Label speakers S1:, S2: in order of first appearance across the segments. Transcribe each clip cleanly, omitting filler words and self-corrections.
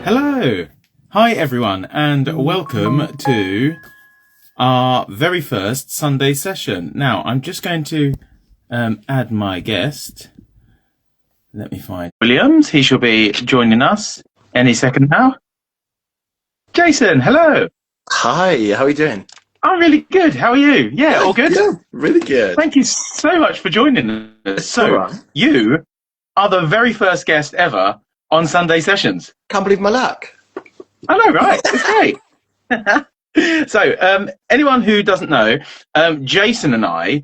S1: Hello. Hi, everyone, and welcome to our very first Sunday session. Now, I'm just going to add my guest. Let me find Williams. He shall be joining us any second now. Jason, hello.
S2: Hi, how are you doing?
S1: I'm really good. How are you? Yeah, all good?
S2: Yeah, really good.
S1: Thank you so much for joining us.
S2: It's
S1: So,
S2: all right.
S1: you are the very first guest ever on Sunday sessions.
S2: Can't believe my luck.
S1: I know, right? It's great. So, anyone who doesn't know, Jason and I,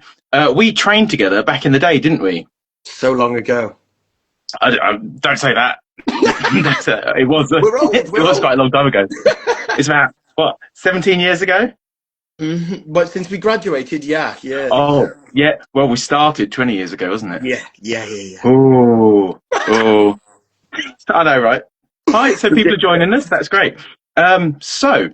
S1: we trained together back in the day, didn't we?
S2: So long ago.
S1: Don't say that. It was.
S2: We're old.
S1: It was quite a long time ago. It's about what, 17 years ago?
S2: But since we graduated, yeah.
S1: Oh, yeah. Well, we started 20 years ago, wasn't it?
S2: Yeah.
S1: Oh. I know, right? Hi. So people are joining us. That's great. So,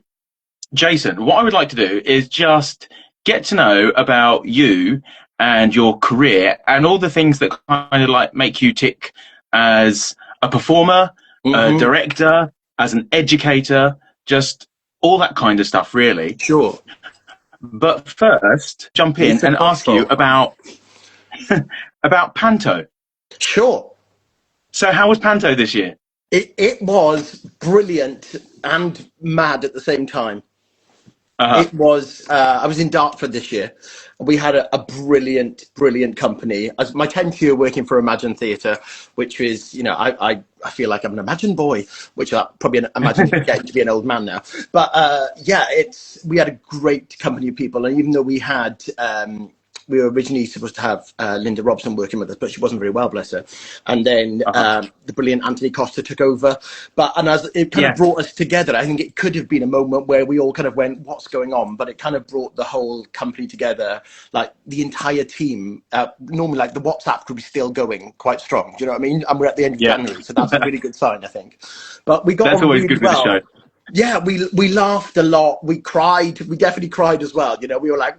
S1: Jason, what I would like to do is just get to know about you and your career and all the things that kind of like make you tick as a performer, a director, as an educator, just all that kind of stuff, really.
S2: Sure.
S1: But first, jump in and ask you about Panto.
S2: Sure.
S1: So how was Panto this year?
S2: It was brilliant and mad at the same time. It was. I was in Dartford this year. We had a brilliant company. As my 10th year working for Imagine Theatre, which is, I feel like I'm an Imagine boy, which I probably imagine getting to be an old man now. But we had a great company of people, and even though we had. We were originally supposed to have Linda Robson working with us, but she wasn't very well, bless her. And then the brilliant Anthony Costa took over. As it kind of brought us together, I think it could have been a moment where we all kind of went, what's going on? But it kind of brought the whole company together, like the entire team. Normally, like the WhatsApp group is still going quite strong. Do you know what I mean? And we're at the end of January, so that's a really good sign, I think. But we got
S1: That's
S2: on
S1: always
S2: really
S1: good with the show.
S2: Yeah, we laughed a lot. We cried. We definitely cried as well. We were like,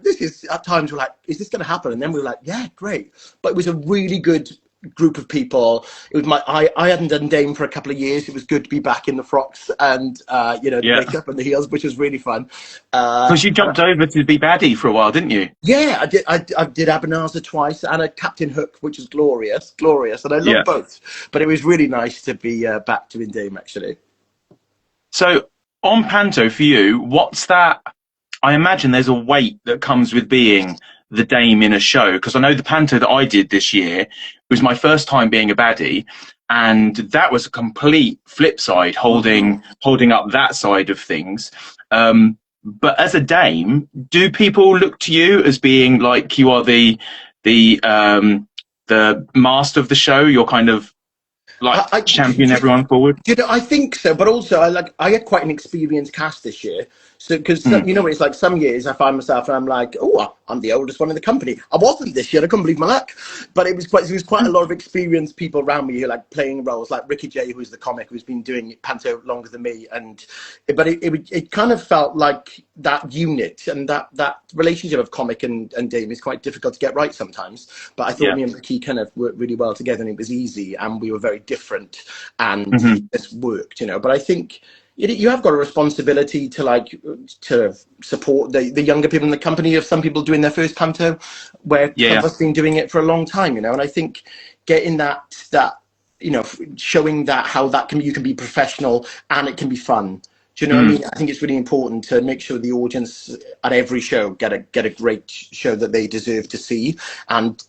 S2: at times we're like, is this going to happen? And then we were like, yeah, great. But it was a really good group of people. It was I hadn't done Dame for a couple of years. It was good to be back in the frocks and, the makeup and the heels, which was really fun.
S1: Because you jumped over to be baddie for a while, didn't you?
S2: Yeah, I did. I did Abenaza twice and a Captain Hook, which was glorious. And I loved both. But it was really nice to be back doing Dame, actually.
S1: So, on Panto, for you, what's that? I imagine there's a weight that comes with being the dame in a show, because I know the Panto that I did this year was my first time being a baddie, and that was a complete flip side, holding up that side of things. But as a dame, do people look to you as being like you are the master of the show? You're kind of like I champion everyone forward.
S2: I think so, but also I had quite an experienced cast this year. So because it's like some years I find myself and I'm like, oh, I'm the oldest one in the company. I wasn't this year. I couldn't believe my luck. But it was quite a lot of experienced people around me who like playing roles, like Ricky J, who's the comic who's been doing Panto longer than me, but it kind of felt like that unit and that relationship of comic and Dame is quite difficult to get right sometimes. But I thought me and Ricky kind of worked really well together, and it was easy, and we were very different, and this worked, But I think you have got a responsibility to support the younger people in the company. Of some people doing their first Panto, where some of us been doing it for a long time, And I think getting that showing that how you can be professional and it can be fun. Do you know what I mean? I think it's really important to make sure the audience at every show get a great show that they deserve to see, and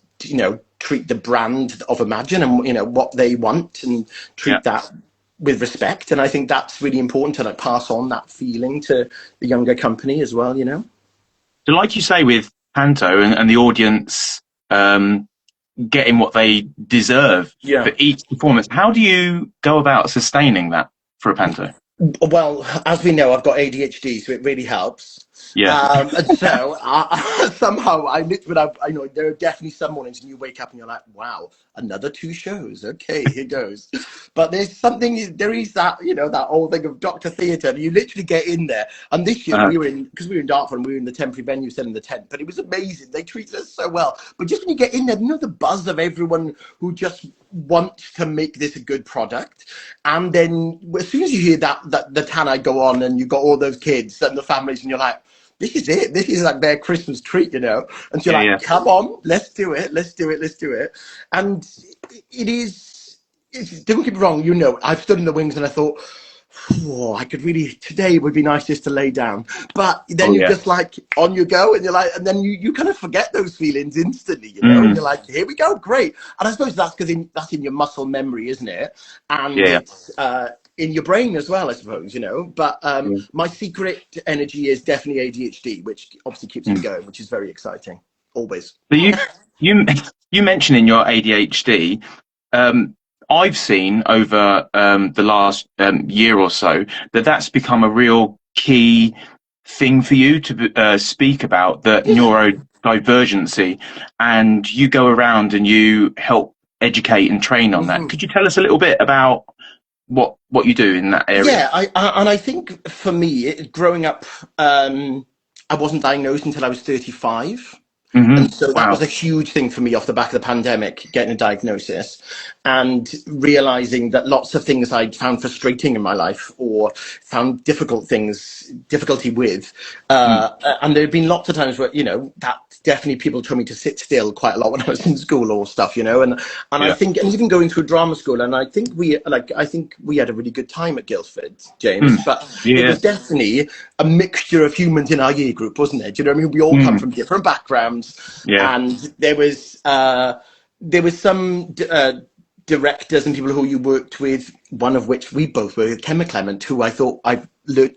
S2: treat the brand of Imagine and what they want, and treat that with respect. And I think that's really important to pass on that feeling to the younger company as well.
S1: So, like you say with Panto and the audience getting what they deserve for each performance, how do you go about sustaining that for a Panto?
S2: Well, as we know, I've got ADHD, so it really helps.
S1: Yeah.
S2: And so somehow I know there are definitely some mornings and you wake up and you're like, wow, another 2 shows. Okay, here goes. But there is that, that old thing of Dr. Theatre. You literally get in there. And this year because we were in Dartford and we were in the temporary venue selling the tent, but it was amazing. They treated us so well. But just when you get in there, the buzz of everyone who just wants to make this a good product. And then as soon as you hear that the tannoy go on and you've got all those kids and the families and you're like, this is it. This is like their Christmas treat, And so you're like, come on, let's do it. Let's do it. Let's do it. And don't get me wrong, I've stood in the wings and I thought, oh, today would be nice just to lay down. But then you're just like, on you go, and you're like, and then you kind of forget those feelings instantly, and you're like, here we go, great. And I suppose that's because that's in your muscle memory, isn't it? And it's in your brain as well, I suppose, But my secret energy is definitely ADHD, which obviously keeps me going, which is very exciting, always.
S1: So you mentioned in your ADHD, I've seen over the last year or so that's become a real key thing for you to speak about, the neurodivergency, and you go around and you help educate and train on that. Could you tell us a little bit about what you do in that area?
S2: Yeah, I think for me, growing up, I wasn't diagnosed until I was 35. And so that was a huge thing for me off the back of the pandemic, getting a diagnosis and realizing that lots of things I'd found frustrating in my life or found difficulty with. And there have been lots of times where, that definitely people told me to sit still quite a lot when I was in school or stuff, and I think, and even going through drama school, and I think we had a really good time at Guildford, Jaymes, but it was definitely a mixture of humans in our year group, wasn't it? Do you know what I mean? We all come from different backgrounds, and there was some directors and people who you worked with, one of which we both were, Ken Clement, who I thought I've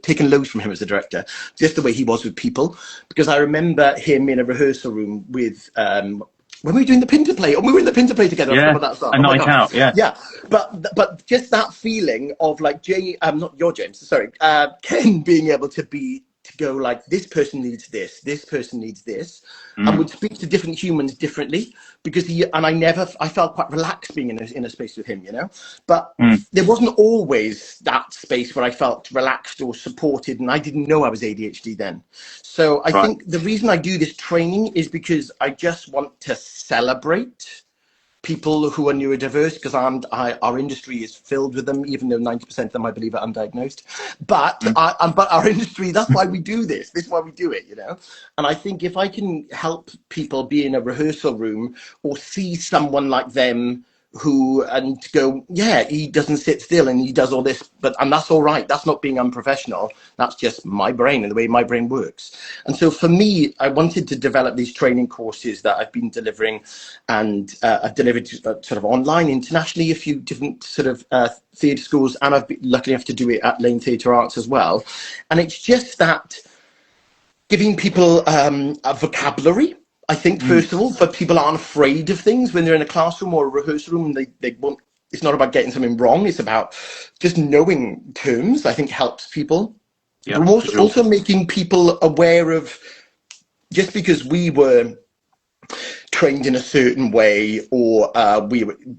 S2: taken loads from him as a director, just the way he was with people. Because I remember him in a rehearsal room with, when we were doing the Pinter play, and we were in the Pinter play together.
S1: Yeah, a night out,
S2: yeah. But just that feeling of like not your James, sorry, Ken being able to go like, this person needs this person needs this, and would speak to different humans differently, because I felt quite relaxed being in a space with him, but there wasn't always that space where I felt relaxed or supported, and I didn't know I was ADHD then. So I think the reason I do this training is because I just want to celebrate people who are neurodiverse, because our industry is filled with them, even though 90% of them, I believe, are undiagnosed. But our industry, that's why we do this. This is why we do it, And I think if I can help people be in a rehearsal room or see someone like them and go, yeah, he doesn't sit still and he does all this, and that's all right. That's not being unprofessional. That's just my brain and the way my brain works. And so for me, I wanted to develop these training courses that I've been delivering, and I've delivered sort of online internationally, a few different sort of theatre schools, and I've been lucky enough to do it at Laine Theatre Arts as well. And it's just that giving people a vocabulary. I think, first of all, but people aren't afraid of things when they're in a classroom or a rehearsal room. They won't. It's not about getting something wrong. It's about just knowing terms. I think helps people. Yeah, but also making people aware of, just because we were trained in a certain way, or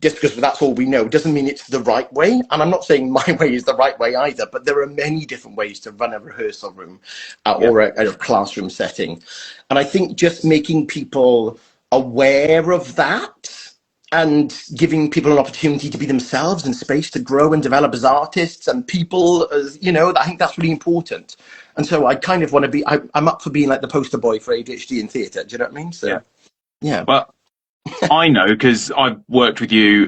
S2: just because that's all we know, doesn't mean it's the right way. And I'm not saying my way is the right way either, but there are many different ways to run a rehearsal room or a classroom setting. And I think just making people aware of that and giving people an opportunity to be themselves and space to grow and develop as artists and people, as I think that's really important. And so I kind of want to be, I'm up for being like the poster boy for ADHD in theatre. Do you know what I mean? So yeah.
S1: Well, I know, because I worked with you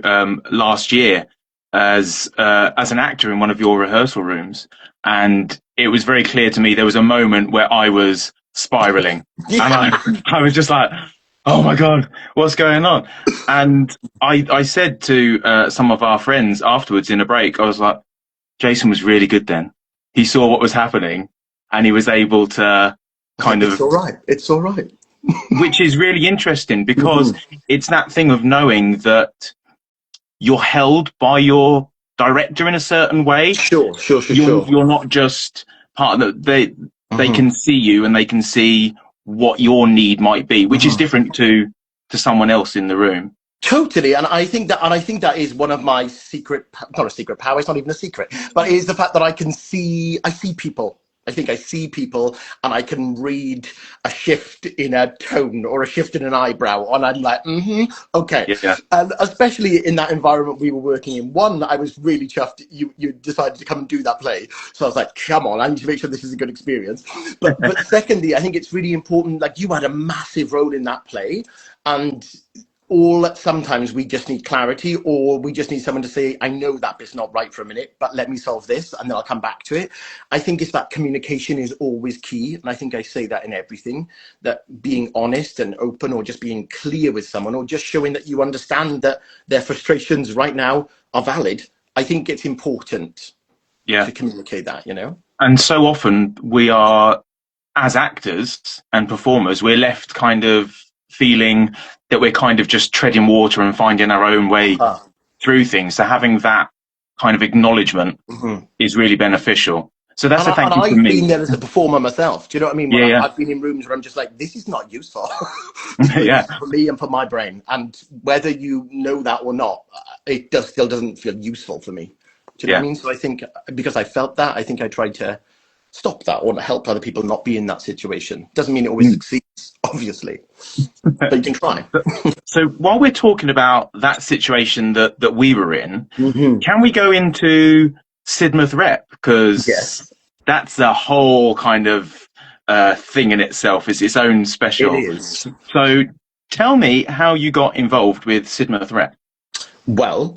S1: last year as an actor in one of your rehearsal rooms, and it was very clear to me there was a moment where I was spiraling, and I was just like, oh my God, what's going on? And I said to some of our friends afterwards in a break, I was like, Jason was really good then. He saw what was happening and he was able to
S2: It's all right.
S1: Which is really interesting, because it's that thing of knowing that you're held by your director in a certain way.
S2: Sure.
S1: You're not just part of they can see you and they can see what your need might be, which is different to someone else in the room.
S2: Totally, and I think that is one of my not a secret power, it's not even a secret, but it is the fact that I see people. I think I see people and I can read a shift in a tone or a shift in an eyebrow, and I'm like, okay.
S1: Yeah.
S2: And especially in that environment we were working in, one, I was really chuffed you decided to come and do that play. So I was like, come on, I need to make sure this is a good experience. But secondly, I think it's really important, like you had a massive role in that play, and sometimes we just need clarity, or we just need someone to say, I know that bit's not right for a minute, but let me solve this and then I'll come back to it. I think it's that communication is always key. And I think I say that in everything, that being honest and open, or just being clear with someone, or just showing that you understand that their frustrations right now are valid. I think it's important to communicate that,
S1: And so often we are, as actors and performers, we're left kind of feeling that we're kind of just treading water and finding our own way through things. So having that kind of acknowledgement is really beneficial. So that's a thank you from me.
S2: I've been there as a performer myself. Do you know what I mean? I've been in rooms where I'm just like, this is not useful for me and for my brain. And whether you know that or not, it still doesn't feel useful for me. Do you know what I mean? So I think because I felt that, I think I tried to stop that or help other people not be in that situation. Doesn't mean it always succeeds, obviously, but you can try.
S1: So while we're talking about that situation that we were in, can we go into Sidmouth Rep? Because that's a whole kind of thing in itself. It's its own special.
S2: It is.
S1: So tell me how you got involved with Sidmouth Rep.
S2: Well,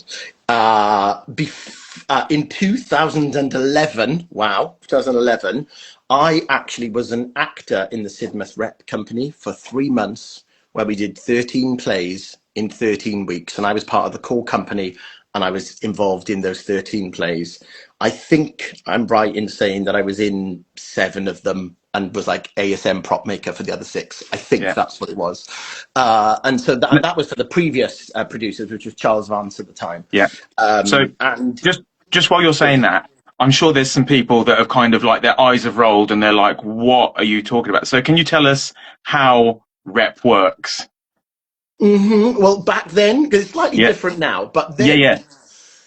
S2: in 2011, 2011, I actually was an actor in the Sidmouth Rep company for 3 months, where we did 13 plays in 13 weeks. And I was part of the core company, and I was involved in those 13 plays. I think I'm right in saying that I was in 7 of them and was like ASM prop maker for the other 6. I think that's what it was. And so that was for the previous producers, which was Charles Vance at the time.
S1: And just while you're saying that, I'm sure there's some people that have kind of like their eyes have rolled and they're like, what are you talking about? So can you tell us how Rep works?
S2: Well, back then, because it's slightly different now, but then,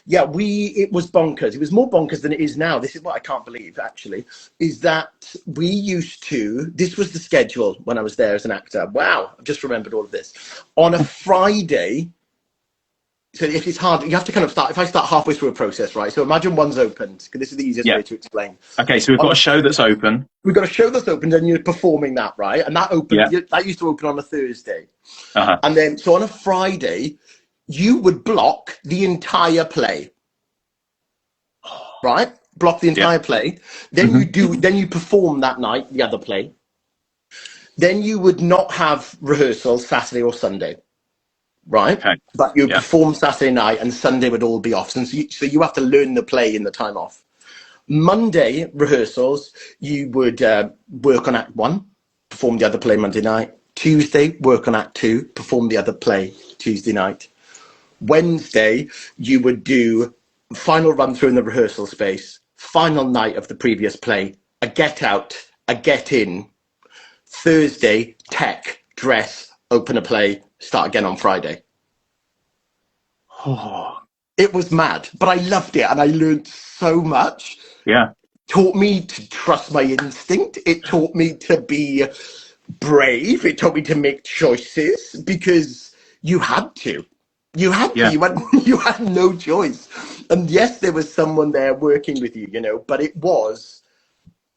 S2: it was bonkers. It was more bonkers than it is now. This is what I can't believe, actually, is that we used to, this was the schedule when I was there as an actor. Wow, I've just remembered all of this. On a Friday, so if it's hard, you have to kind of start, if I start halfway through a process, right? So imagine one's opened, because this is the easiest way to explain.
S1: Okay, so we've got a show that's open.
S2: We've got a show that's opened and you're performing that, right? And that used to open on a Thursday. And then, so on a Friday, you would block the entire play, right? Block the entire play. Then then you perform that night, the other play. Then you would not have rehearsals Saturday or Sunday. Right, but you perform Saturday night and Sunday would all be off, and so you have to learn the play in the time off. Monday rehearsals, you would work on Act 1, perform the other play Monday night. Tuesday, work on Act 2, perform the other play Tuesday night. Wednesday, you would do final run through in the rehearsal space, final night of the previous play, a get out, a get in. Thursday, tech, dress, open a play, start again on Friday. It was mad, but I loved it and I learned so much. Taught me to trust my instinct. It taught me to be brave. It taught me to make choices, because you had to. You had to. You had no choice. And yes, there was someone there working with you, but it was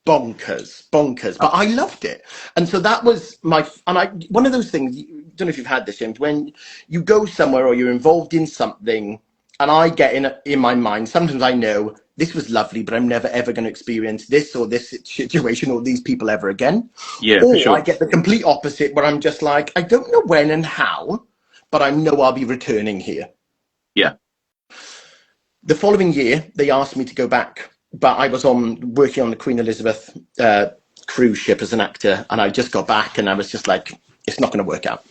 S2: bonkers. But I loved it. And so that was one of those things, I don't know if you've had this, James, when you go somewhere or you're involved in something, and I get in my mind, sometimes I know this was lovely, but I'm never ever going to experience this or this situation or these people ever again. Or I get the complete opposite, where I'm just like, I don't know when and how, but I know I'll be returning here. The following year, they asked me to go back, but I was working on the Queen Elizabeth cruise ship as an actor, and I just got back, and I was just like, it's not going to work out.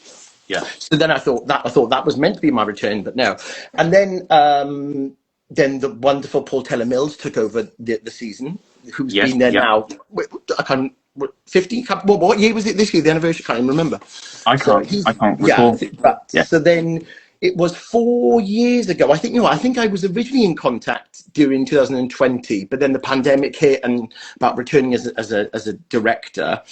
S2: So then I thought that was meant to be my return, but no. And then the wonderful Paul Teller Mills took over the season, who's been there now. 50. Well, what year was it this year? The anniversary? I can't even remember.
S1: I
S2: So
S1: can't.
S2: he's
S1: I can't
S2: yeah.
S1: recall.
S2: But
S1: Yeah.
S2: so then it was 4 years ago. I think I think I was originally in contact during 2020, but then the pandemic hit and about returning as a director,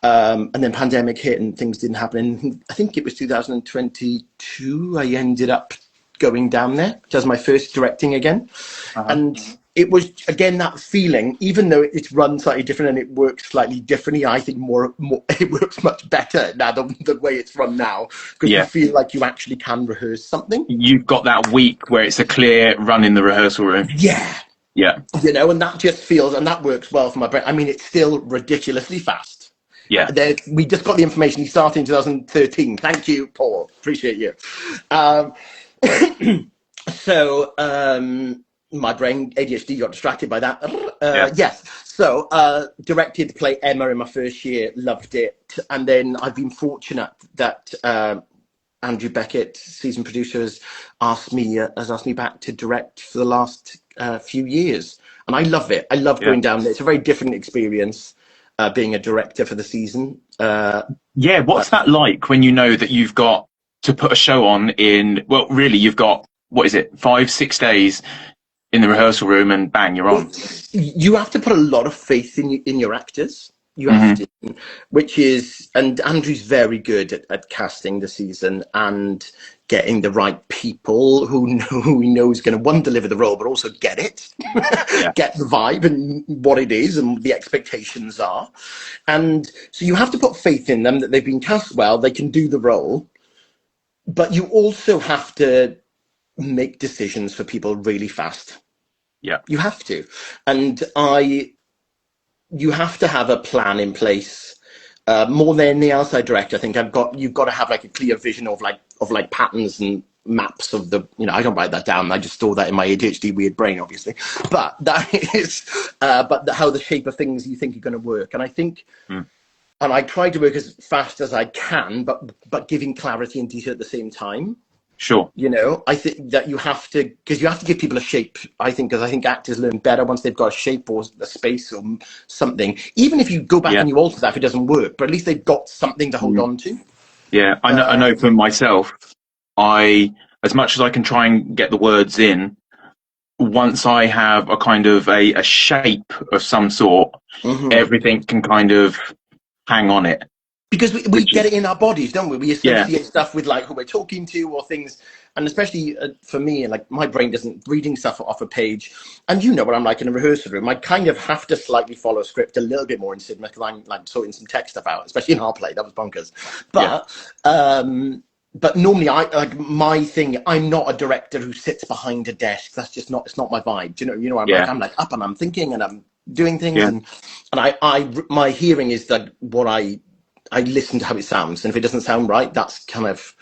S2: and then pandemic hit and things didn't happen. And I think it was 2022. I ended up going down there, which was my first directing again.
S1: Uh-huh.
S2: And it was, again, that feeling, even though it's run slightly different and it works slightly differently, I think more it works much better now than the way it's run now, because you
S1: Yeah.
S2: feel like you actually can rehearse something.
S1: You've got that week where it's a clear run in the rehearsal room.
S2: Yeah.
S1: Yeah.
S2: You know, and that just feels, and that works well for my brain. I mean, it's still ridiculously fast.
S1: Yeah.
S2: We just got the information. He started in 2013. Thank you, Paul. Appreciate you. So my brain, ADHD, got distracted by that. Yes. So directed to play Emma in my first year, loved it. And then I've been fortunate that Andrew Beckett, season producer, has asked me back to direct for the last few years. And I love it. I love going down there. It's a very different experience being a director for the season.
S1: Yeah. What's that like when you know that you've got to put a show on in, well, really, you've got, what is it, 5-6 days in the rehearsal room and bang, you're on?
S2: You have to put a lot of faith in your actors. You have to, which is, and Andrew's very good at casting the season and getting the right people who he knows going to, one, deliver the role, but also get it, get the vibe and what it is and the expectations are. And so you have to put faith in them that they've been cast well, they can do the role, but you also have to make decisions for people really fast.
S1: Yeah.
S2: You have to. And you have to have a plan in place. More than the outside director, I think you've got to have like a clear vision of patterns and maps of the, I don't write that down. I just store that in my ADHD weird brain, obviously. But that is, how the shape of things you think are going to work. And I think, and I try to work as fast as I can, but giving clarity and detail at the same time.
S1: Sure.
S2: I think that you have to give people a shape. I think actors learn better once they've got a shape or a space or something. Even if you go back and you alter that if it doesn't work, but at least they've got something to hold on to.
S1: Yeah, I know for myself, as much as I can try and get the words in, once I have a kind of a shape of some sort, everything can kind of hang on it.
S2: Because we get it in our bodies, don't we? We associate stuff with like who we're talking to or things. And especially for me, like my brain doesn't reading stuff off a page. And you know what I'm like in a rehearsal room. I kind of have to slightly follow a script a little bit more in cinema because I'm like sorting some tech stuff out, especially in our play. That was bonkers. But normally my thing, I'm not a director who sits behind a desk. That's just not, it's not my vibe. I'm like up and I'm thinking and I'm doing things. And my hearing is that what I listen to how it sounds, and if it doesn't sound right, that's kind of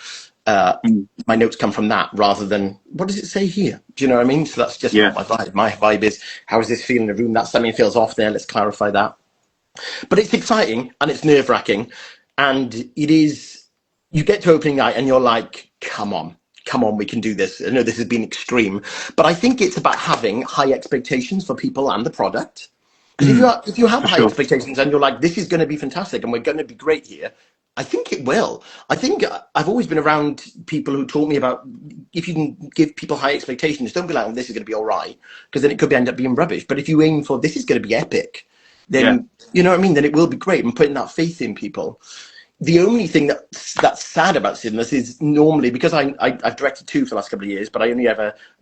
S2: my notes come from that rather than what does it say here? Do you know what I mean? So that's just not my vibe. My vibe is how is this feel in the room? That's something feels off there. Let's clarify that. But it's exciting and it's nerve wracking, and it is. You get to opening night and you're like, come on, we can do this. I know this has been extreme, but I think it's about having high expectations for people and the product. Because if you have high expectations and you're like, this is going to be fantastic and we're going to be great here, I think it will. I think I've always been around people who taught me about if you can give people high expectations, don't be like, oh, this is going to be all right, because then it could end up being rubbish. But if you aim for this is going to be epic, then you know what I mean, then it will be great, and putting that faith in people. The only thing that's sad about cinemas is normally, because I've directed 2 for the last couple of years, but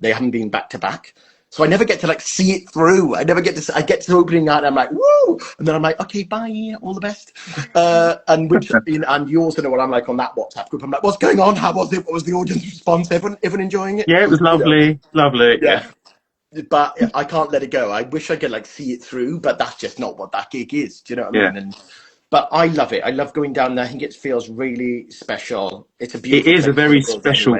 S2: they haven't been back to back. So I never get to like see it through. I get to opening night and I'm like, woo! And then I'm like, okay, bye, all the best. And you also know what I'm like on that WhatsApp group. I'm like, what's going on? How was it? What was the audience response? Everyone enjoying it?
S1: Yeah, it was lovely, lovely. Yeah.
S2: But I can't let it go. I wish I could like see it through, but that's just not what that gig is. Do you know what I mean? But I love it. I love going down there. I think it feels really special. It's a beautiful.
S1: It is a very special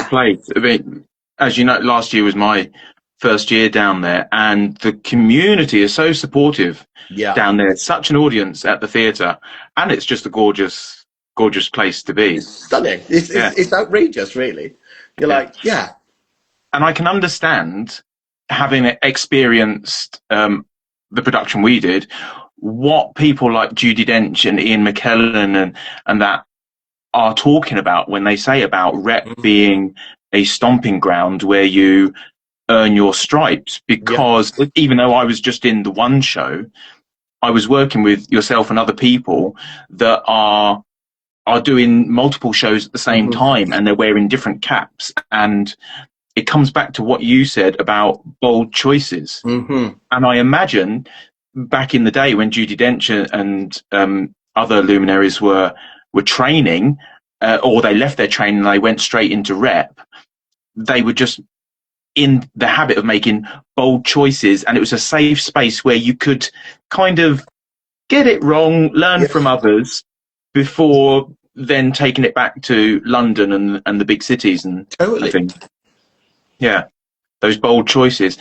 S1: place. I mean, as you know, last year was my first year down there, and the community is so supportive down there. It's such an audience at the theatre, and it's just a gorgeous place to be.
S2: It's stunning. It's outrageous, really. You're like, And
S1: I can understand, having experienced the production we did, what people like Judi Dench and Ian McKellen and that are talking about when they say about rep being a stomping ground where you earn your stripes. Because even though I was just in the one show, I was working with yourself and other people that are doing multiple shows at the same time, and they're wearing different caps. And it comes back to what you said about bold choices. And I imagine back in the day when Judi Dench and other luminaries were training, or they left their training and they went straight into rep, they were just in the habit of making bold choices, and it was a safe space where you could kind of get it wrong, learn from others, before then taking it back to London and the big cities. And I think, those bold choices.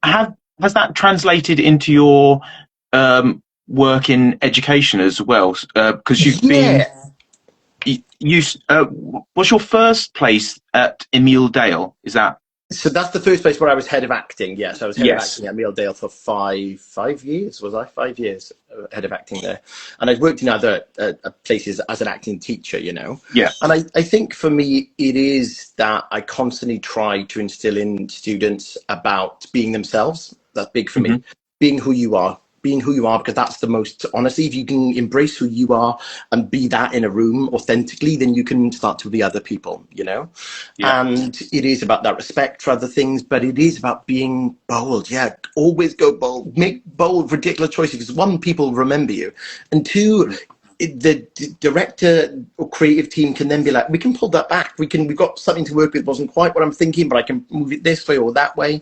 S1: Has that translated into your work in education as well? Because you've been... was your first place at Emile Dale? Is that...
S2: So that's the first place where I was head of acting. Yes, I was head of acting at Emile Dale for five years. Was I 5 years head of acting there? And I've worked in other places as an acting teacher, you know.
S1: Yeah.
S2: And I think for me, it is that I constantly try to instill in students about being themselves. That's big for me. Being who you are. Being who you are, because that's the most, honestly, if you can embrace who you are and be that in a room authentically, then you can start to be other people, you know. And it is about that respect for other things, but it is about being bold. Always go bold, make bold, ridiculous choices, because one, people remember you, and two, the director or creative team can then be like, we can pull that back, we've got something to work with, wasn't quite what I'm thinking, but I can move it this way or that way.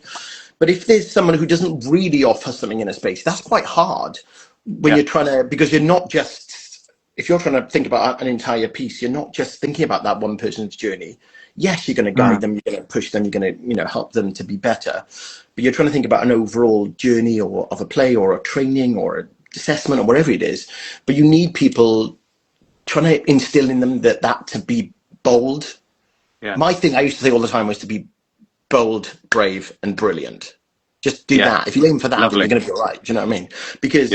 S2: But if there's someone who doesn't really offer something in a space, that's quite hard when you're trying to, because you're not just, if you're trying to think about an entire piece, you're not just thinking about that one person's journey. Yes, you're going to guide them, you're going to push them, you're going to, you know, help them to be better. But you're trying to think about an overall journey or of a play or a training or an assessment or whatever it is. But you need people trying to instill in them that to be bold. My thing I used to say all the time was to be bold, brave, and brilliant. Just do that. If you aim for that, then you're going to be all right. Do you know what I mean? Because,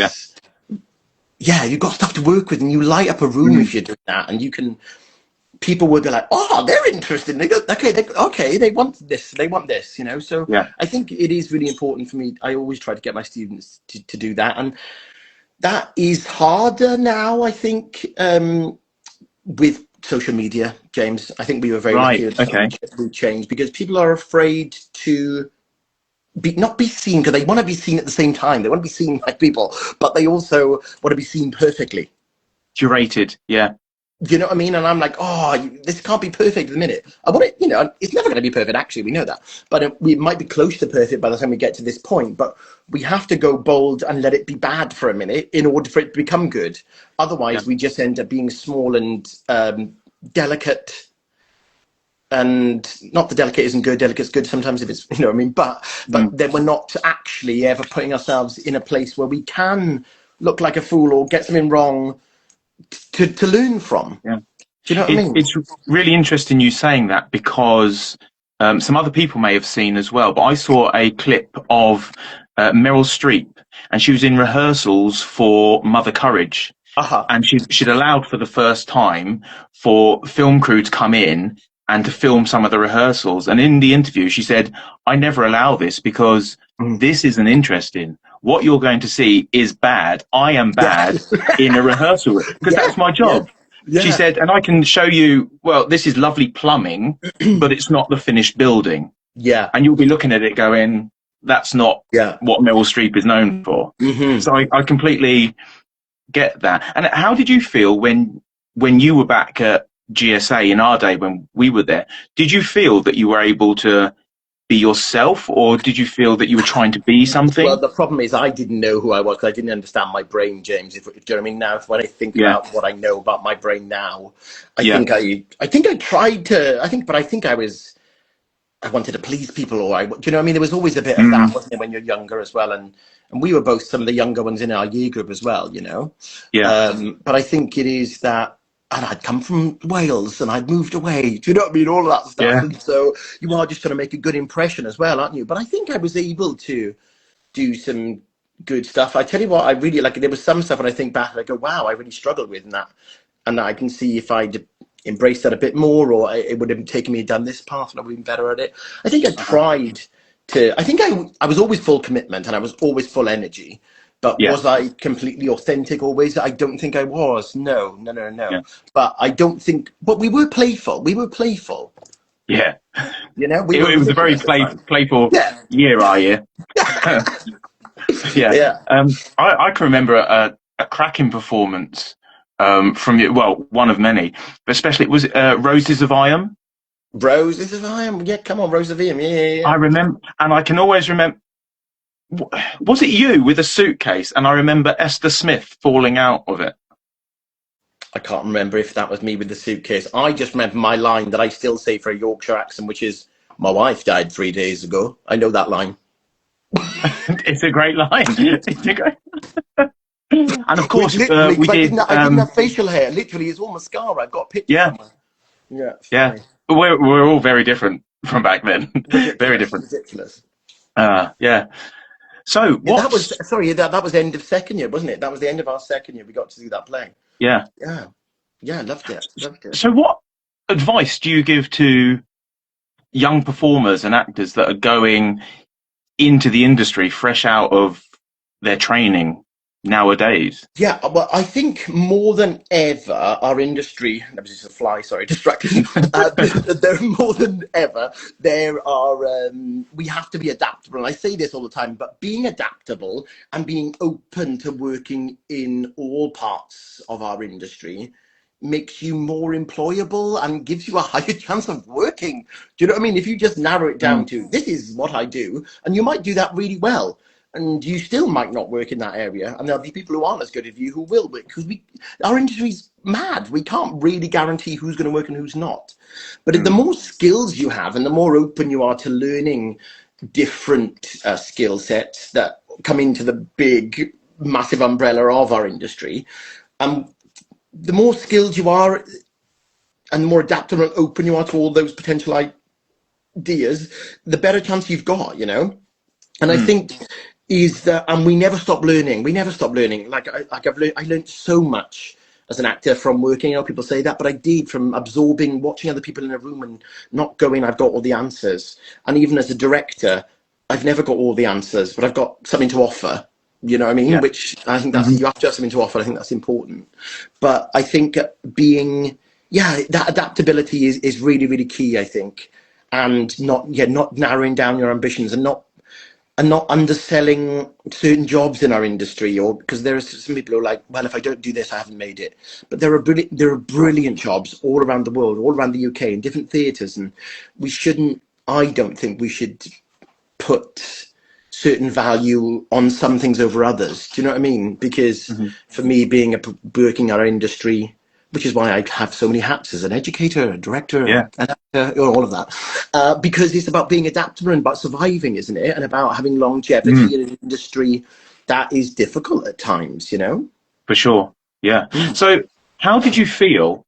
S2: you've got stuff to work with, and you light up a room if you're doing that. And you can, people will be like, oh, they're interested. And they go, okay, they want this, you know? So I think it is really important for me. I always try to get my students to do that. And that is harder now, I think, with social media, James. I think we were very lucky to change, because people are afraid to not be seen, because they want to be seen at the same time. They want to be seen by people, but they also want to be seen perfectly.
S1: Curated,
S2: You know what I mean? And I'm like, oh, this can't be perfect at the minute. I want it, you know, it's never going to be perfect, actually, we know that. But we might be close to perfect by the time we get to this point. But we have to go bold and let it be bad for a minute in order for it to become good. Otherwise, we just end up being small and delicate. And not the delicate isn't good, delicate's good sometimes if it's, you know what I mean? But then we're not actually ever putting ourselves in a place where we can look like a fool or get something wrong to learn from. Do you know what I mean?
S1: It's really interesting you saying that, because some other people may have seen as well, but I saw a clip of Meryl Streep, and she was in rehearsals for Mother Courage. And she'd allowed for the first time for film crew to come in and to film some of the rehearsals. And in the interview, she said, I never allow this because this isn't interesting. What you're going to see is bad. I am bad in a rehearsal because that's my job. She said, and I can show you, well, this is lovely plumbing, but it's not the finished building. And you'll be looking at it going, that's not what Meryl Streep is known for. So I completely get that. And how did you feel when you were back at GSA in our day when we were there? Did you feel that you were able to be yourself, or did you feel that you were trying to be something?
S2: Well, the problem is I didn't know who I was, because I didn't understand my brain, James. Do you know what I mean? Now, when I think about what I know about my brain now, I think I tried to. But I think I wanted to please people, or do you know what I mean? There was always a bit of that, wasn't there, when you're younger as well, and we were both some of the younger ones in our year group as well, you know. But I think it is that. And I'd come from Wales and I'd moved away. Do you know what I mean? All of that stuff. And so you are just trying to make a good impression as well, aren't you? But I think I was able to do some good stuff. I tell you what, I really like. There was some stuff, and I think back, and I go, "Wow, I really struggled with that," and I can see if I'd embraced that a bit more, or it would have taken me down this path, and I would have been better at it. I think I tried to. I think I was always full commitment, and I was always full energy. But
S1: Yeah.
S2: was I completely authentic always? I don't think I was. No, no, no, no.
S1: Yeah.
S2: But I don't think. But we were playful. We were playful.
S1: Yeah.
S2: You know,
S1: It was a very playful
S2: Yeah.
S1: year, our year. Yeah.
S2: Yeah.
S1: I can remember a cracking performance from you. Well, one of many, but especially was it Roses of Iron.
S2: Roses of Iron. Yeah, come on, Rose of Iron. Yeah.
S1: I remember, and I can always remember. Was it you with a suitcase? And I remember Esther Smith falling out of it.
S2: I can't remember if that was me with the suitcase. I just remember my line that I still say for a Yorkshire accent, which is, "My wife died 3 days ago." I know that line.
S1: It's a great line. It's a great. And of course, we did.
S2: I didn't have facial hair. Literally, it's all mascara. I've got a picture somewhere. Yeah.
S1: Yeah. But we're all very different from back then. Very different.
S2: Ridiculous.
S1: Yeah. So
S2: that was the end of second year, wasn't it? That was the end of our second year. We got to do that play.
S1: Yeah.
S2: Yeah. Yeah, loved it.
S1: So what advice do you give to young performers and actors that are going into the industry fresh out of their training nowadays?
S2: Yeah, well, I think more than ever, our industry, that was just a fly, sorry, distracted. There more than ever, we have to be adaptable. And I say this all the time, but being adaptable and being open to working in all parts of our industry makes you more employable and gives you a higher chance of working. Do you know what I mean? If you just narrow it down to, this is what I do, and you might do that really well, and you still might not work in that area, and there'll be people who aren't as good as you who will, because our industry's mad. We can't really guarantee who's going to work and who's not. But the more skills you have and the more open you are to learning different skill sets that come into the big, massive umbrella of our industry, the more skilled you are and the more adaptable and open you are to all those potential ideas, the better chance you've got, you know? And I think is that, and we never stop learning. We never stop learning. Like I learned so much as an actor from working. You know, people say that, but I did, from absorbing, watching other people in a room and not going, I've got all the answers. And even as a director, I've never got all the answers, but I've got something to offer. You know what I mean? Yeah. Which I think that's, you have to have something to offer. I think that's important. But I think that adaptability is really, really key, I think. And not narrowing down your ambitions and not underselling certain jobs in our industry, or because there are some people who are like, well, if I don't do this, I haven't made it. But there are brilliant jobs all around the world, all around the UK, in different theatres, and I don't think we should put certain value on some things over others. Do you know what I mean? Because for me, working our industry, which is why I have so many hats as an educator, a director, an actor, all of that. Because it's about being adaptable and about surviving, isn't it? And about having longevity in an industry that is difficult at times, you know?
S1: For sure, yeah. So how did you feel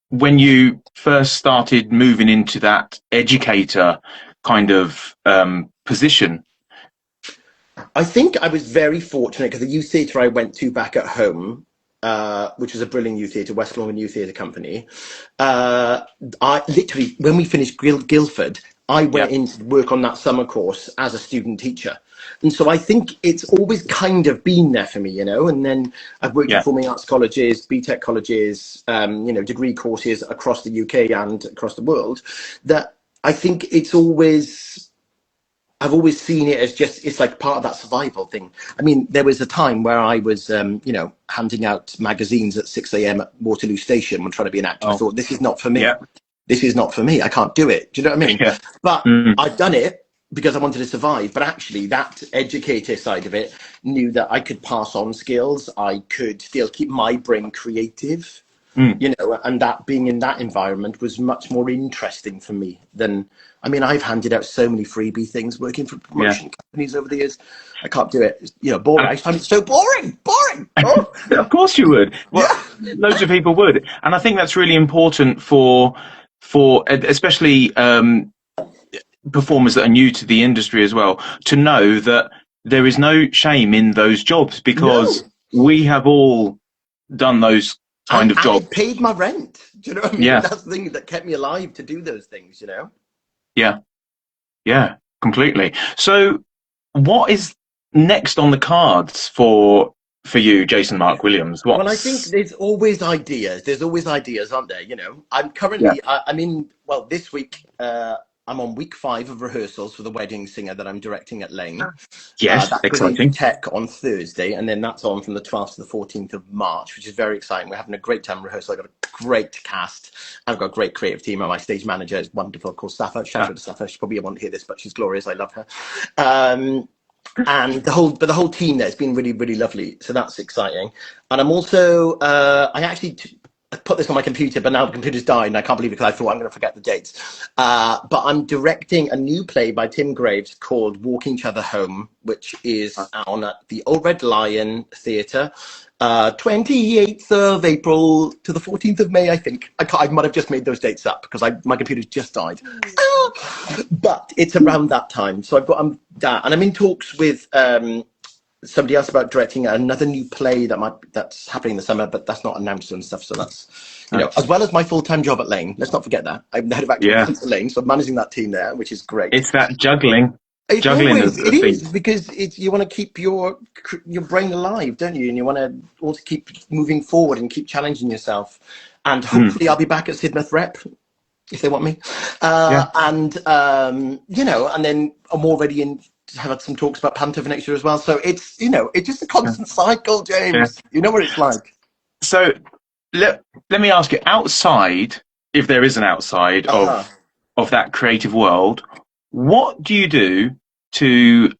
S1: when you first started moving into that educator kind of position?
S2: I think I was very fortunate because the youth theatre I went to back at home, which was a brilliant youth theatre, West London Youth Theatre Company. I literally, when we finished Guildford, I went in to work on that summer course as a student teacher. And so I think it's always kind of been there for me, you know. And then I've worked at performing arts colleges, BTEC colleges, degree courses across the UK and across the world. That I think I've always seen it as it's like part of that survival thing. I mean, there was a time where I was, handing out magazines at 6 a.m. at Waterloo Station when trying to be an actor. I thought, this is not for me. Yeah. This is not for me. I can't do it. Do you know what I mean? Yeah. But I've done it because I wanted to survive. But actually, that educator side of it knew that I could pass on skills. I could still keep my brain creative, you know, and that being in that environment was much more interesting for me than... I mean, I've handed out so many freebie things working for promotion companies over the years. I can't do it. You know, boring. I find it so boring. Oh.
S1: Of course you would. Well, loads of people would. And I think that's really important for especially performers that are new to the industry as well, to know that there is no shame in those jobs, because
S2: No.
S1: we have all done those kind of
S2: And
S1: jobs.
S2: it paid my rent. Do you know what I mean?
S1: Yeah,
S2: That's the thing that kept me alive to do those things, you know?
S1: yeah, yeah, completely. So, what is next on the cards for you, Jason Marc-Williams?
S2: Well, I think
S1: What's
S2: there's always ideas. There's always ideas, aren't there? You know, I'm
S1: Yeah.
S2: currently, I'm in, well, this week, I'm on week 5 of rehearsals for The Wedding Singer that I'm directing at Laine.
S1: Yes,
S2: That goes into
S1: exciting.
S2: tech on Thursday, and then that's on from the 12th to the 14th of March, which is very exciting. We're having a great time rehearsal. I've got a great cast. I've got a great creative team, and my stage manager is wonderful. Of course, Safa, shout
S1: Yeah.
S2: out to Safa. She probably won't hear this, but she's glorious. I love her. And the whole team there has been really, really lovely. So that's exciting. And I'm also, I actually put this on my computer, but now the computer's died, and I can't believe it because I thought I'm going to forget the dates. But I'm directing a new play by Tim Graves called Walking Each Other Home, which is on at the Old Red Lion Theatre, 28th of April to the 14th of May, I think. I might have just made those dates up because my computer's just died. But it's around that time. So I've got that, and I'm in talks with somebody else about directing another new play that's happening in the summer, but that's not announced and stuff. So that's, you know, as well as my full-time job at Laine. Let's not forget that I'm the head of acting
S1: Yeah.
S2: at Laine, so I'm managing that team there, which is great.
S1: It's that juggling.
S2: It
S1: Juggling
S2: always, it
S1: of
S2: is,
S1: things.
S2: because you want to keep your brain alive, don't you? And you want to also keep moving forward and keep challenging yourself. And hopefully I'll be back at Sidmouth Rep if they want me.
S1: Yeah.
S2: And you know, and then I'm already in to have some talks about Panto for next year as well. So it's, you know, it's just a constant cycle,
S1: Yeah.
S2: James. You know what it's like.
S1: So let me ask you, outside, if there is an outside of that creative world, what do you do to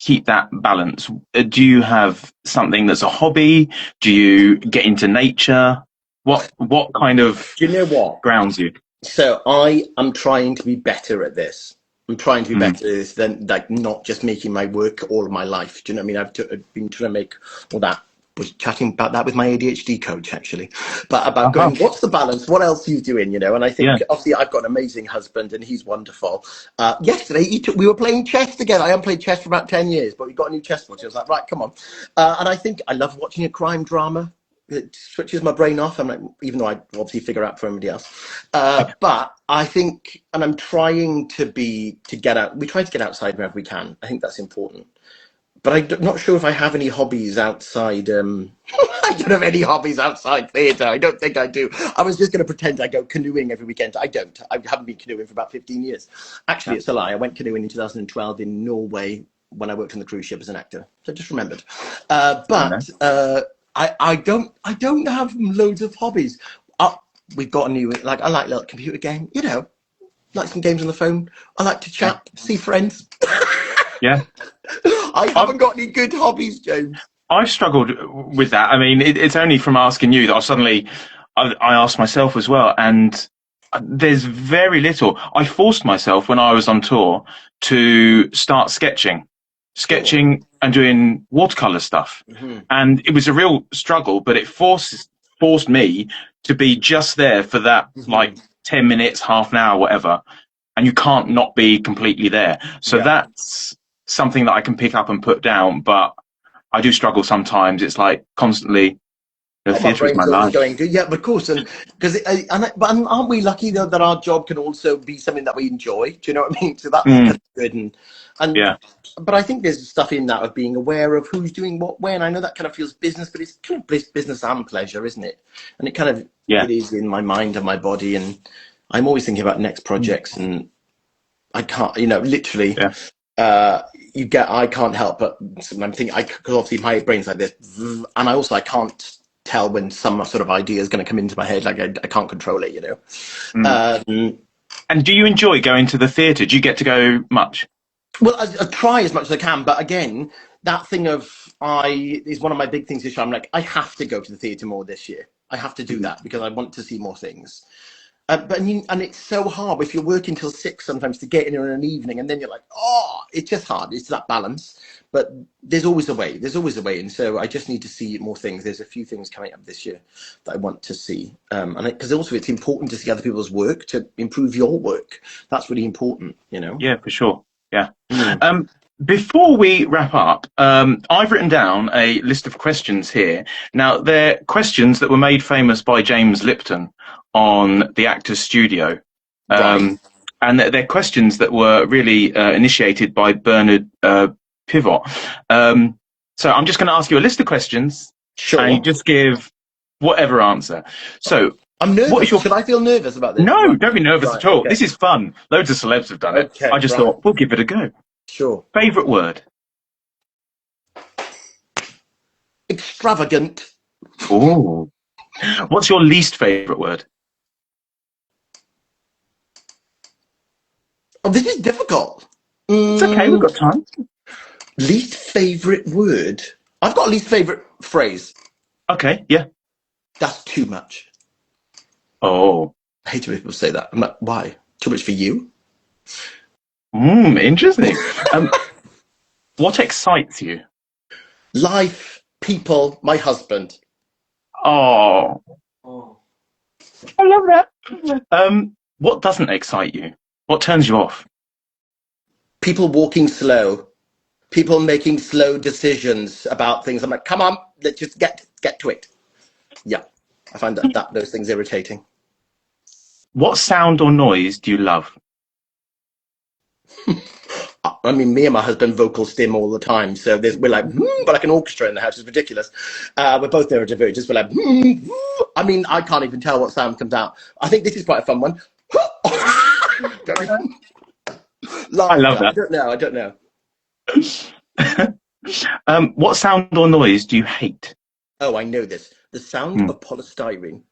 S1: keep that balance? Do you have something that's a hobby? Do you get into nature? What kind of
S2: Do you know what?
S1: grounds you?
S2: So I am trying to be better at this. I'm trying to be better at this than, like, not just making my work all of my life. Do you know what I mean? I've been trying to make all that. Was chatting about that with my ADHD coach, actually, but about going, what's the balance? What else are you doing? You know, and I think obviously I've got an amazing husband and he's wonderful. Yesterday we were playing chess together. I haven't played chess for about 10 years, but we got a new chessboard. So I was like, right, come on. And I think I love watching a crime drama. It switches my brain off. I'm like, even though I obviously figure out for everybody else. But I think, and I'm trying to get out. We try to get outside wherever we can. I think that's important. But I'm not sure if I have any hobbies outside. I don't have any hobbies outside theatre. I don't think I do. I was just going to pretend I go canoeing every weekend. I don't. I haven't been canoeing for about 15 years. Actually, it's a lie. I went canoeing in 2012 in Norway when I worked on the cruise ship as an actor. So I just remembered. But I don't have loads of hobbies. We've got a new, like, I like a little computer game. You know, like some games on the phone. I like to chat, see friends.
S1: Yeah.
S2: I haven't got any good hobbies, James.
S1: I've struggled with that. I mean, it's only from asking you that I asked myself as well, and there's very little. I forced myself when I was on tour to start sketching and doing watercolor stuff, and it was a real struggle. But it forced me to be just there for that, like 10 minutes, half an hour, whatever, and you can't not be completely there. So that's something that I can pick up and put down, but I do struggle sometimes. It's like constantly, the theatre is my life.
S2: Going good. Yeah, but of course, and because but aren't we lucky though that our job can also be something that we enjoy? Do you know what I mean? So that's kind of good. And
S1: Yeah.
S2: But I think there's stuff in that of being aware of who's doing what when. I know that kind of feels business, but it's kind of business and pleasure, isn't it? And it kind of it is in my mind and my body, and I'm always thinking about next projects, and I can't, you know, literally. I can't help but I'm thinking, because obviously my brain's like this, and I can't tell when some sort of idea is going to come into my head. Like I can't control it, you know.
S1: And do you enjoy going to the theatre? Do you get to go much?
S2: Well, I try as much as I can, but again, that thing of is one of my big things this year. I'm like, I have to go to the theatre more this year. I have to do that because I want to see more things. And it's so hard if you're working till 6 sometimes to get in an evening, and then you're like, oh, it's just hard. It's that balance, but there's always a way. There's always a way, and so I just need to see more things. There's a few things coming up this year that I want to see, and because also it's important to see other people's work to improve your work. That's really important, you know.
S1: Yeah, for sure. Yeah. before we wrap up, I've written down a list of questions here. Now, they're questions that were made famous by James Lipton on the Actors Studio.
S2: Right.
S1: And they're questions that were really initiated by Bernard Pivot. So I'm just going to ask you a list of questions.
S2: Sure.
S1: And you just give whatever answer. So
S2: I'm nervous.
S1: what is your...
S2: Should I feel nervous about this?
S1: No,
S2: Right.
S1: don't be nervous
S2: Right,
S1: at all.
S2: okay.
S1: This is fun. Loads of celebs have done it.
S2: Okay,
S1: I just
S2: right.
S1: thought, we'll give it a go.
S2: Sure.
S1: Favourite word?
S2: Extravagant.
S1: Oh. What's your least favourite word?
S2: Oh, this is difficult.
S1: It's okay, we've got time.
S2: Least favourite word? I've got a least favourite phrase.
S1: Okay, yeah.
S2: That's too much.
S1: Oh.
S2: I hate when people say that. I'm like, why? Too much for you?
S1: Interesting. What excites you?
S2: Life, people, my husband.
S1: Oh. I love that. What doesn't excite you? What turns you off?
S2: People walking slow. People making slow decisions about things. I'm like, come on, let's just get to it. Yeah, I find that those things irritating.
S1: What sound or noise do you love?
S2: I mean, me and my husband vocal stim all the time, so we're like, but like an orchestra in the house. It's ridiculous. We're both neurodivergent. We're like, I mean, I can't even tell what sound comes out. I think this is quite a fun one.
S1: I love that.
S2: I don't know.
S1: What sound or noise do you hate?
S2: Oh, I know this. The sound of polystyrene.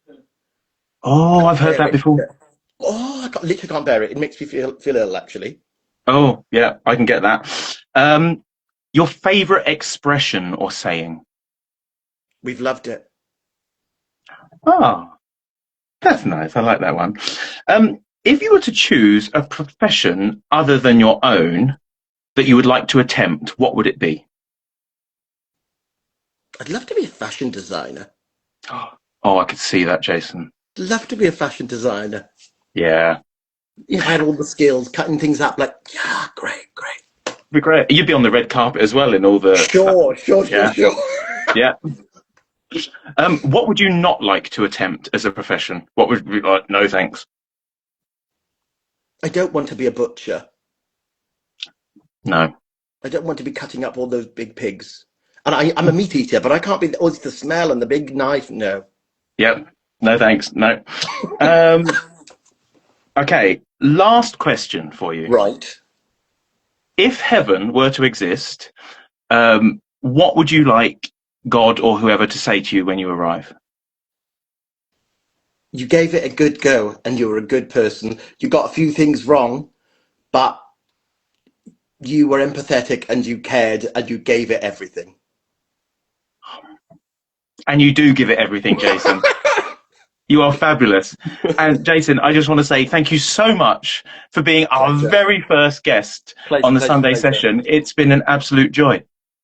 S1: Oh, I've heard that before.
S2: Oh, I literally can't bear it. It makes me feel ill, actually.
S1: Oh, yeah, I can get that. Your favourite expression or saying?
S2: We've loved it.
S1: Oh, that's nice. I like that one. If you were to choose a profession other than your own that you would like to attempt, what would it be?
S2: I'd love to be a fashion designer.
S1: Oh, I could see that, Jason.
S2: I'd love to be a fashion designer.
S1: Yeah.
S2: You had all the skills, cutting things up, like, yeah, great.
S1: It'd be great. You'd be on the red carpet as well in all the...
S2: Sure.
S1: Yeah. What would you not like to attempt as a profession? What would be like, no thanks?
S2: I don't want to be a butcher.
S1: No.
S2: I don't want to be cutting up all those big pigs. And I'm a meat eater, but I can't be, it's the smell and the big knife, no.
S1: Yep. No thanks, no. Okay, last question for you.
S2: Right.
S1: If heaven were to exist, what would you like God or whoever to say to you when you arrive?
S2: You gave it a good go and you were a good person. You got a few things wrong, but you were empathetic and you cared and you gave it everything.
S1: And you do give it everything, Jason. You are fabulous. And Jason, I just want to say thank you so much for being our very first guest on the Sunday session. It's been an absolute joy.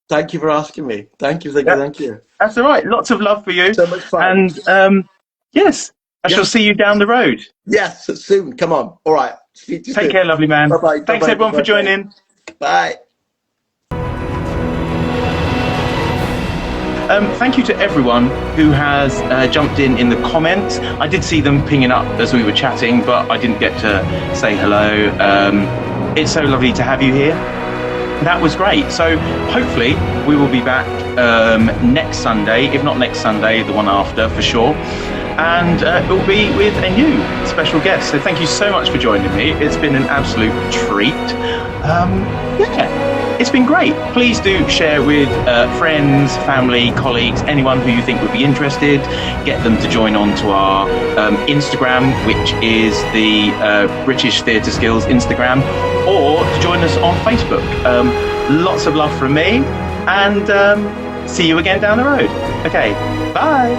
S2: Thank you for asking me. Thank you.
S1: That's all right. Lots of love for you.
S2: So much fun.
S1: And yes, I shall see you down the road.
S2: Yes, soon. Come on. All right. Speak to you soon.
S1: Take care, lovely man.
S2: Bye-bye.
S1: Thanks everyone for joining.
S2: Bye.
S1: Thank you to everyone who has jumped in the comments. I did see them pinging up as we were chatting, but I didn't get to say hello. It's so lovely to have you here. That was great. So hopefully we will be back next Sunday, if not next Sunday, the one after for sure. And it will be with a new special guest. So thank you so much for joining me. It's been an absolute treat. It's been great. Please do share with friends, family, colleagues, anyone who you think would be interested. Get them to join on to our Instagram, which is the British Theatre Skills Instagram, or to join us on Facebook. Lots of love from me, and see you again down the road. Okay, bye.